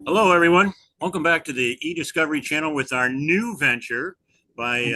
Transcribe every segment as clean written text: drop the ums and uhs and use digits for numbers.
Hello, everyone. Welcome back to the eDiscovery channel with our new venture by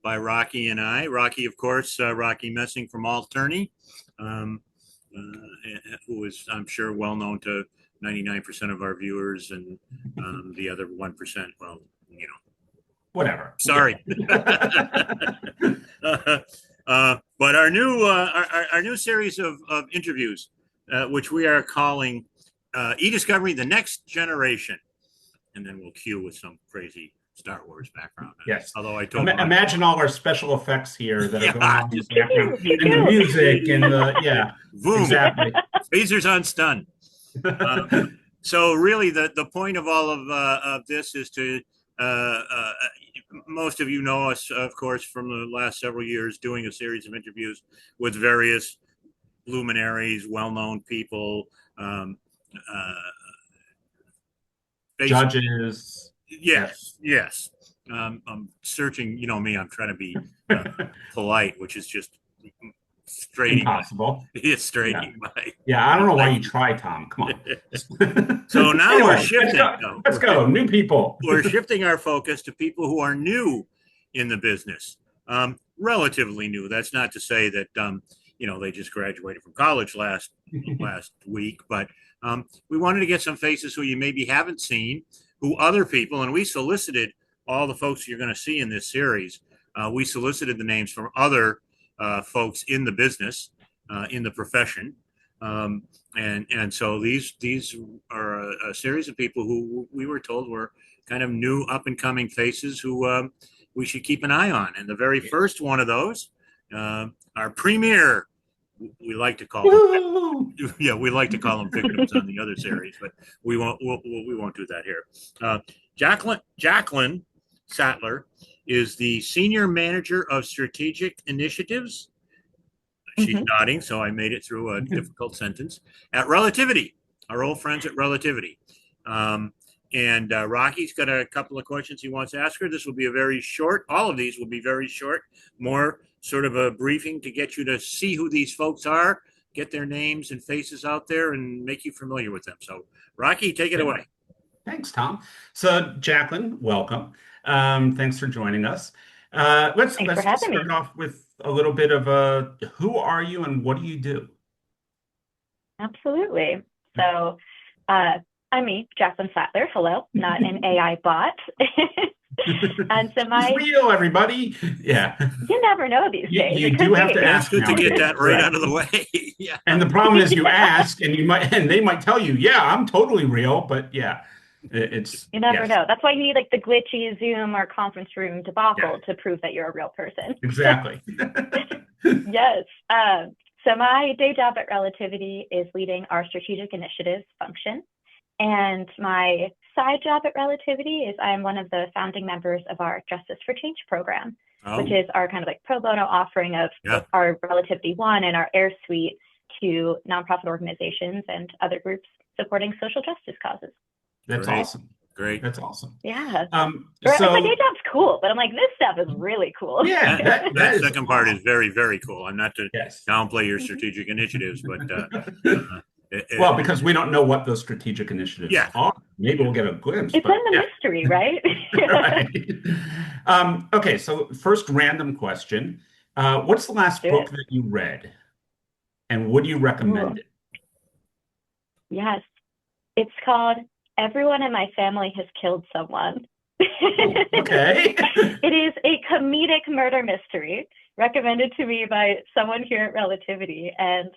Rocky and I. Rocky, of course, Rocky Messing from Alterney, um, who is, I'm sure, well known to 99% of our viewers, and the other 1%. Well, you know, Whatever. sorry. But our new series of interviews, which we are calling eDiscovery: The Next Generation, and then we'll cue with some crazy Star Wars background. Yes. Although I told Rocky, Imagine all our special effects here that are going yeah, on in just the background Pew and the pew. music and yeah, boom, exactly. phasers on stun. So really, the point of all of this is to most of you know us, of course, from the last several years, doing a series of interviews with various luminaries, well-known people. Um, uh, Judges. Yes. yes, yes. I'm searching. You know me. I'm trying to be polite, which is just straining my. Impossible. It's Yeah. straining my. Yeah, I don't know why my you try, Tom. Come on. So now we're Anyway, let's shifting. go. No, Let's go. New people. we're shifting our focus to people who are new in the business, relatively new. That's not to say that they just graduated from college last week, but we wanted to get some faces who you maybe haven't seen, who other people, and we solicited all the folks you're going to see in this series. We solicited the names from other folks in the business, in the profession. Um, and so these are a series of people who we were told were kind of new up and coming faces who we should keep an eye on. And the very first one of those, our premier, we like to call them, Woo! yeah, we like to call them victims on the other series, but we won't do that here. Jaclyn Sattler is the senior manager of strategic initiatives. She's Mhm. nodding, so I made it through a difficult sentence. At Relativity, our old friends at Relativity. Um, and Rocky's got a couple of questions he wants to ask her. This will be a very short, all of these will be very short, more sort of a briefing to get you to see who these folks are, get their names and faces out there, and make you familiar with them. So, Rocky, take it Yeah. away. Thanks, Tom. So, Jaclyn, welcome. Thanks for joining us. Let's Thanks for let's just having start me. off with a little bit of who are you and what do you do? Absolutely. So, uh, I'm me, Jaclyn Sattler. Hello, not an AI bot. And so She's real, everybody. Yeah. you never know these You, days. you It do could have to be. That's ask good to get nowadays, that right out correct? of the way. Yeah. And the problem is you Yeah. ask and they might tell you, yeah, I'm totally real, but yeah, it's You never yes, know. That's why you need like the glitchy Zoom or conference room yeah, debacle to prove that you're a real person. exactly. Yes. So my day job at Relativity is leading our strategic initiatives function. And my side job at Relativity is I'm one of the founding members of our Justice for Change program, which Oh, is our kind of like pro bono offering of yeah. our Relativity One and our Air Suite to nonprofit organizations and other groups supporting social justice causes. That's Great. awesome. Great. That's awesome. Yeah. Like my day So job's cool, but I'm like, this stuff is really cool. yeah, That that that is second part is awesome. very, very cool. I'm not to Yes. downplay your Mhm. strategic initiatives, but it, Well, it, because we don't know what those strategic initiatives yeah, are. Maybe yeah. we'll get a glimpse, It's in but the yeah. mystery, right? Right. Okay, so first random question. What's the Let's last do book it. that you read, and would you recommend Ooh, it? yes. It's called Everyone in My Family Has Killed Someone. Oh, okay. It is a comedic murder mystery recommended to me by someone here at Relativity, and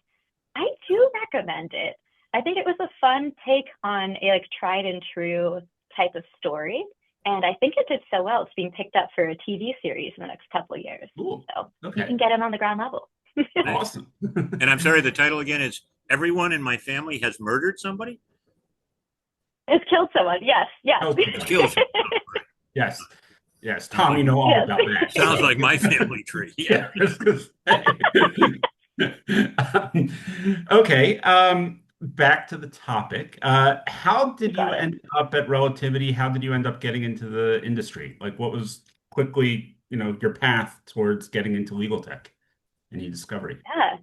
I do recommend it. I think it was a fun take on a like tried and true type of story, and I think it did so well. It's being picked up for a TV series in the next couple of years, Cool. so you Okay. can get in on the ground level. Nice. Awesome. And I'm sorry, the title again is Everyone in My Family Has Murdered Somebody? It's killed someone. Yes, yes, Oh, Has someone. killed someone. Oh, right. Yes. Yes. Sounds Tom, like you know all yes. about that. sounds So like my family tree. Yeah. yeah, I was gonna say. Okay. Back to the topic. How You did you got it. end up at Relativity? How did you end up getting into the industry? Like, what was quickly, your path towards getting into legal tech and e-discovery? Yeah,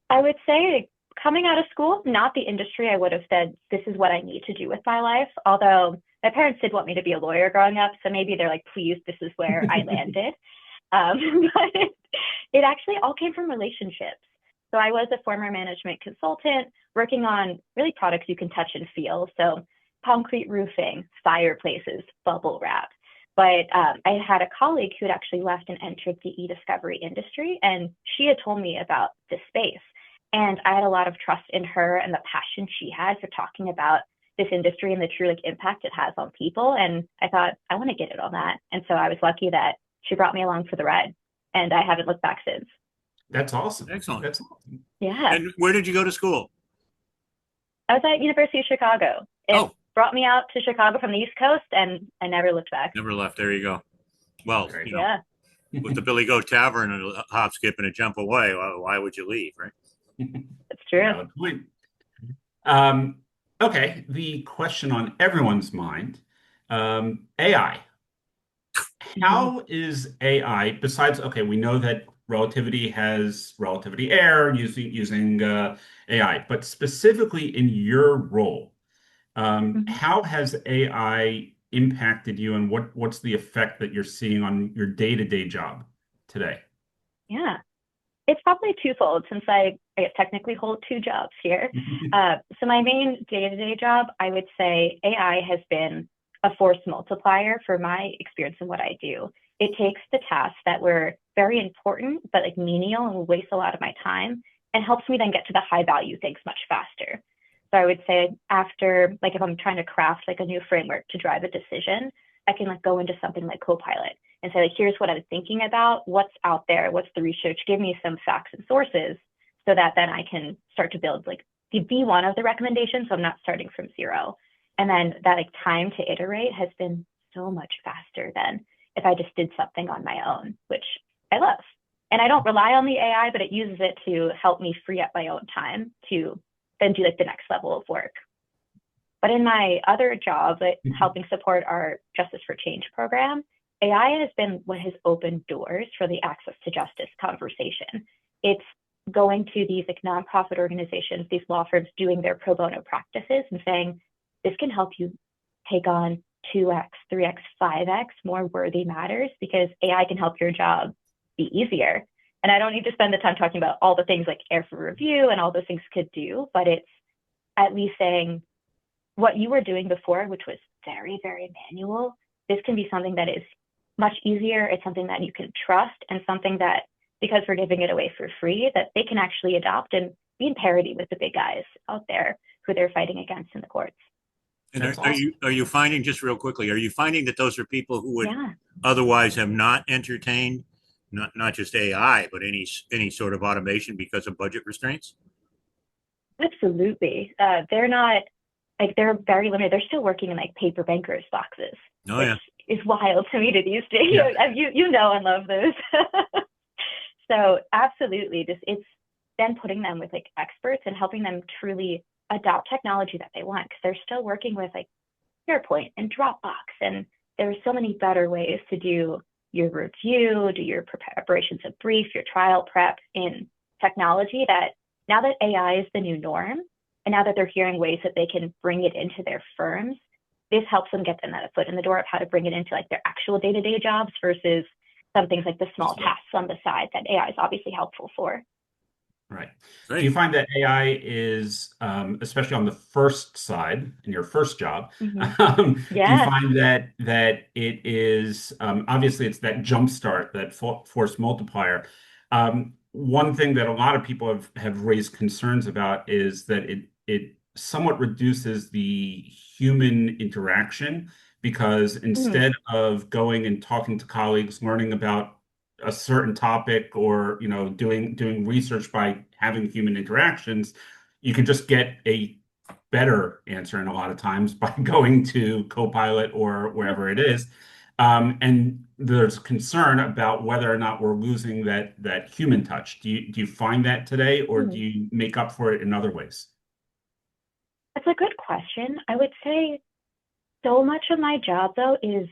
I would say coming out of school, not the industry I would have said, this is what I need to do with my life. Although my parents did want me to be a lawyer growing up. So maybe they're like, please, this is where I landed. But it actually all came from relationships. So I was a former management consultant working on really products you can touch and feel. So concrete roofing, fireplaces, bubble wrap. But I had a colleague who had actually left and entered the e-discovery industry, and she had told me about this space. And I had a lot of trust in her and the passion she had for talking about this industry and the true impact it has on people. And I thought, I want to get it on that. And so I was lucky that she brought me along for the ride, and I haven't looked back since. That's awesome. Excellent. That's awesome. Yeah. And where did you go to school? I was at University of Chicago. It brought me out to Chicago from the East Coast, and I never looked back. Never left. There you go. Well, yeah. With the Billy Goat Tavern and a hop, skip, and a jump away, why would you leave, right? That's true. Okay, the question on everyone's mind, AI. How is AI, besides, okay, we know that Relativity has Relativity Air using AI, but specifically in your role, how has AI impacted you, and what's the effect that you're seeing on your day-to-day job today? Yeah, it's probably twofold, since I guess technically hold two jobs here. So my main day-to-day job, I would say AI has been a force multiplier for my experience in what I do. It takes the tasks that were very important, but like menial and waste a lot of my time, and helps me then get to the high value things much faster. So I would say after, like if I'm trying to craft like a new framework to drive a decision, I can like go into something like Copilot and say, like, here's what I'm thinking about, what's out there, what's the research, give me some facts and sources, so that then I can start to build like the B1 of the recommendation, so I'm not starting from zero. And then that like time to iterate has been so much faster than if I just did something on my own, which I love. And I don't rely on the AI, but it uses it to help me free up my own time to then do like the next level of work. But in my other job, like helping support our Justice for Change program, AI has been what has opened doors for the access to justice conversation. It's going to these like nonprofit organizations, these law firms doing their pro bono practices and saying, this can help you take on 2x, 3x, 5x more worthy matters, because AI can help your job be easier. And I don't need to spend the time talking about all the things like air for review and all those things could do, but it's at least saying what you were doing before, which was very, very manual, this can be something that is much easier. It's something that you can trust, and something that, because we're giving it away for free, that they can actually adopt and be in parity with the big guys out there who they're fighting against in the courts. And are you finding, just real quickly, are you finding that those are people who would otherwise have not entertained not just AI, but any sort of automation because of budget restraints? Absolutely. They're not, like, they're very limited. They're still working in like paper bankers boxes, which is wild to me to these days. Yeah. You know and love those. So absolutely, it's then putting them with like experts and helping them truly adopt technology that they want, because they're still working with like SharePoint and Dropbox, and there's so many better ways to do your review, do your preparations of brief, your trial prep in technology, that now that AI is the new norm, and now that they're hearing ways that they can bring it into their firms, this helps them get them that foot in the door of how to bring it into like their actual day-to-day jobs versus some things like the small tasks on the side that AI is obviously helpful for. Right. Great. Do you find that AI is, especially on the first side in your first job, do you find that it is, obviously it's that jump start, that force multiplier. One thing that a lot of people have raised concerns about is that it somewhat reduces the human interaction, because instead of going and talking to colleagues, learning about a certain topic, or doing research by having human interactions, you can just get a better answer, and a lot of times by going to Copilot or wherever it is. And there's concern about whether or not we're losing that human touch. Do you find that today, or do you make up for it in other ways? That's a good question. I would say so much of my job though is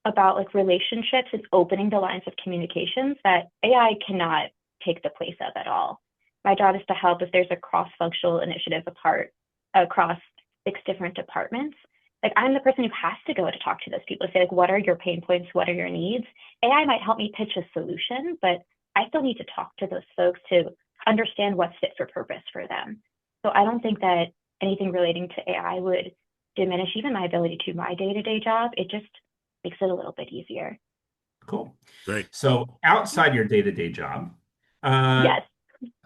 about like relationships and opening the lines of communications that AI cannot take the place of at all, my job is to help if there's a cross-functional initiative across 6 different departments. Like, I'm the person who has to go to talk to those people to say, like, what are your pain points? What are your needs? AI might help me pitch a solution, but I still need to talk to those folks to understand what's fit for purpose for them. So I don't think that anything relating to AI would diminish even my ability to do my day-to-day job. It just makes it a little bit easier. Cool. Great. So outside your day-to-day job, Yes.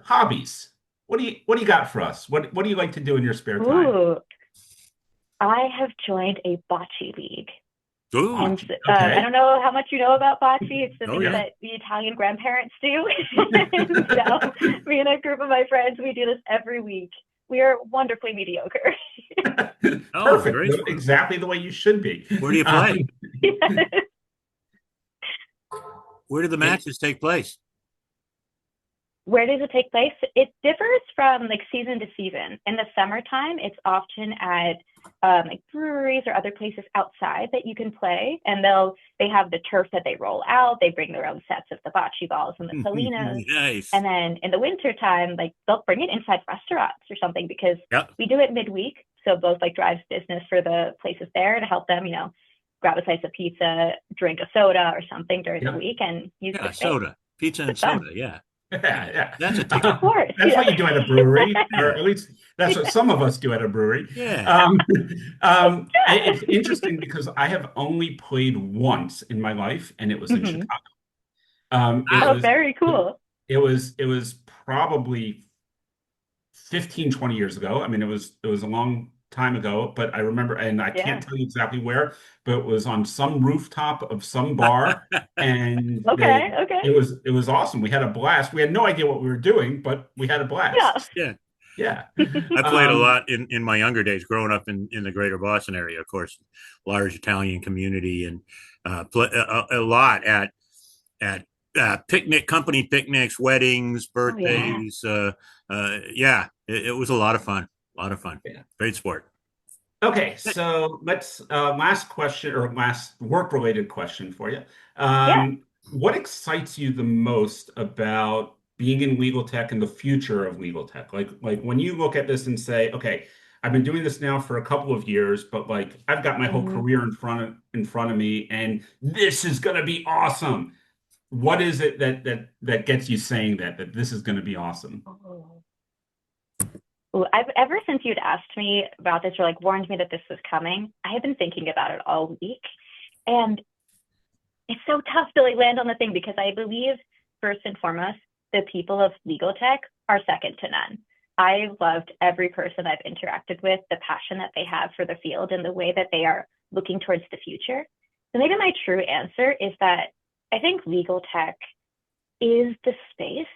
hobbies. What do you got for us? What do you like to do in your spare time? Ooh, I have joined a bocce league. Ooh. And Okay. I don't know how much you know about bocce. It's the Oh, things yeah. that the Italian grandparents do. And so me and a group of my friends, we do this every week. We are wonderfully mediocre. Oh, Perfect. great sport. Exactly the way you should be. Where do you play? Yes. Where do the matches take place? Where does it take place? It differs from like season to season. In the summertime, it's often at like breweries or other places outside that you can play, and they have the turf that they roll out. They bring their own sets of the bocce balls and the palinos. Nice. And then in the winter time, like they'll bring it inside restaurants or something because Yep. we do it midweek. So both like drives business for the places there to help them, grab a slice of pizza, drink a soda or something during the week, and use the space. Soda, pizza and soda. Yeah. Yeah. That's a ticket. Of course. That's what you do at a brewery, or at least that's what some of us do at a brewery. Yeah. It's interesting because I have only played once in my life, and it was in Chicago. Very cool. It was probably 15, 20 years ago. I mean, it was a long time ago, but I remember, and I can't tell you exactly where, but it was on some rooftop of some bar, and Okay. it was awesome. We had a blast. We had no idea what we were doing, but we had a blast. Yeah. Yeah. I played a lot in my younger days, growing up in the greater Boston area, of course, large Italian community, and play a lot at company picnics, weddings, birthdays. It was a lot of fun. Yeah. Great sport. Okay, so let's last question or last work-related question for you. What excites you the most about being in legal tech and the future of legal tech? Like when you look at this and say, okay, I've been doing this now for a couple of years, but like I've got my whole career in front of me, and this is going to be awesome. What is it that gets you saying that this is going to be awesome? Well, ever since you'd asked me about this or like warned me that this was coming, I have been thinking about it all week. And it's so tough to like land on the thing because I believe first and foremost, the people of legal tech are second to none. I've loved every person I've interacted with, the passion that they have for the field and the way that they are looking towards the future. So maybe my true answer is that I think legal tech is the space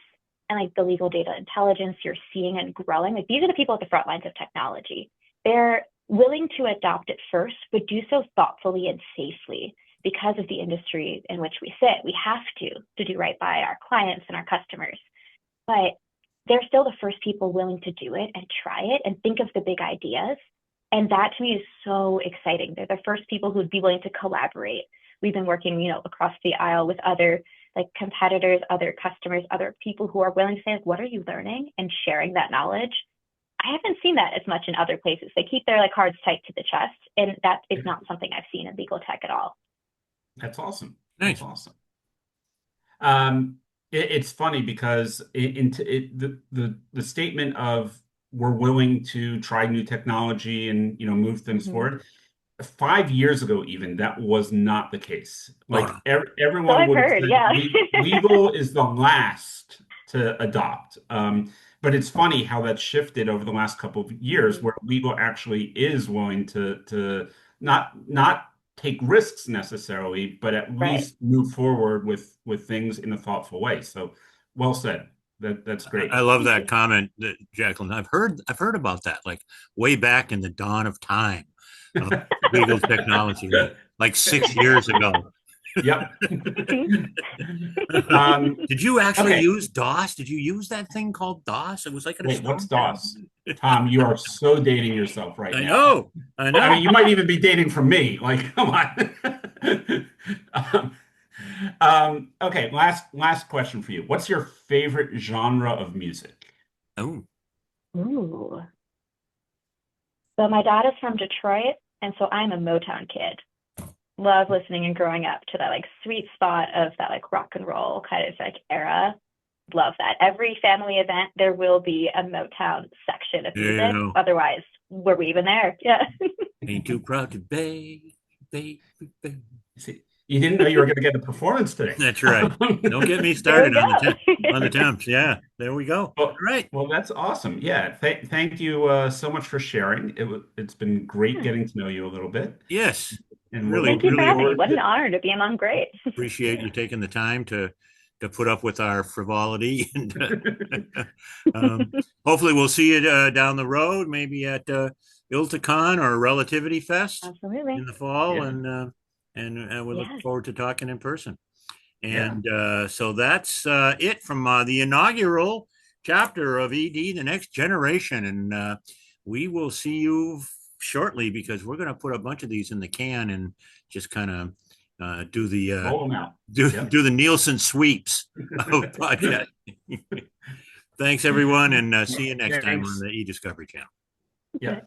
and like the legal data intelligence you're seeing and growing. Like these are the people at the front lines of technology. They're willing to adopt it first, but do so thoughtfully and safely because of the industry in which we sit. We have to do right by our clients and our customers. But they're still the first people willing to do it and try it and think of the big ideas. And that to me is so exciting. They're the first people who'd be willing to collaborate. We've been working, across the aisle with other like competitors, other customers, other people who are willing to say, like, what are you learning and sharing that knowledge. I haven't seen that as much in other places. They keep their like cards tight to the chest, and that is not something I've seen in legal tech at all. That's awesome. Nice. That's awesome. It's funny because the statement of we're willing to try new technology and move things forward. 5 years ago, even that was not the case. Like everyone would have said, legal is the last to adopt. But it's funny how that shifted over the last couple of years, where legal actually is willing to not take risks necessarily, but at least move forward with things in a thoughtful way. So, well said. That's great. I love that comment, Jaclyn. I've heard about that, like way back in the dawn of time. Legal technology, like 6 years ago. Yep. Did you actually use DOS? Did you use that thing called DOS? It was like what's DOS? Tom, you are so dating yourself right now. I know. I mean, you might even be dating from me. Like, come on. Okay, last question for you. What's your favorite genre of music? Oh, Ooh. So my dad is from Detroit, and so I'm a Motown kid. Love listening and growing up to that like sweet spot of that like rock and roll kind of like era. Love that. Every family event, there will be a Motown section of music. yeah. Otherwise, were we even there? Yeah. Ain't too proud to beg, beg, beg. See, you didn't know you were going to get a performance today. That's right. Don't get me There we started on go. the temps. Yeah, there we go. Well, All right. well, that's awesome. Yeah, thank you so much for sharing. It's been great getting to know you a little bit, Yes, and we're really, Thank you for looking really having me. forward What an to. honor to be among greats. appreciate you taking the time to put up with our frivolity. And hopefully, we'll see you down the road, maybe at ILTACon or Relativity Fest Absolutely. in the fall, Yeah, and we look Yes. forward to talking in person. yeah. And so that's it from the inaugural chapter of ED, the next generation. And we will see you shortly because we're going to put a bunch of these in the can and just kind of do the Roll them out. do Yep. do the Nielsen sweeps of podcast. Thanks everyone, and see you next time on Thanks. the eDiscovery channel. Yeah.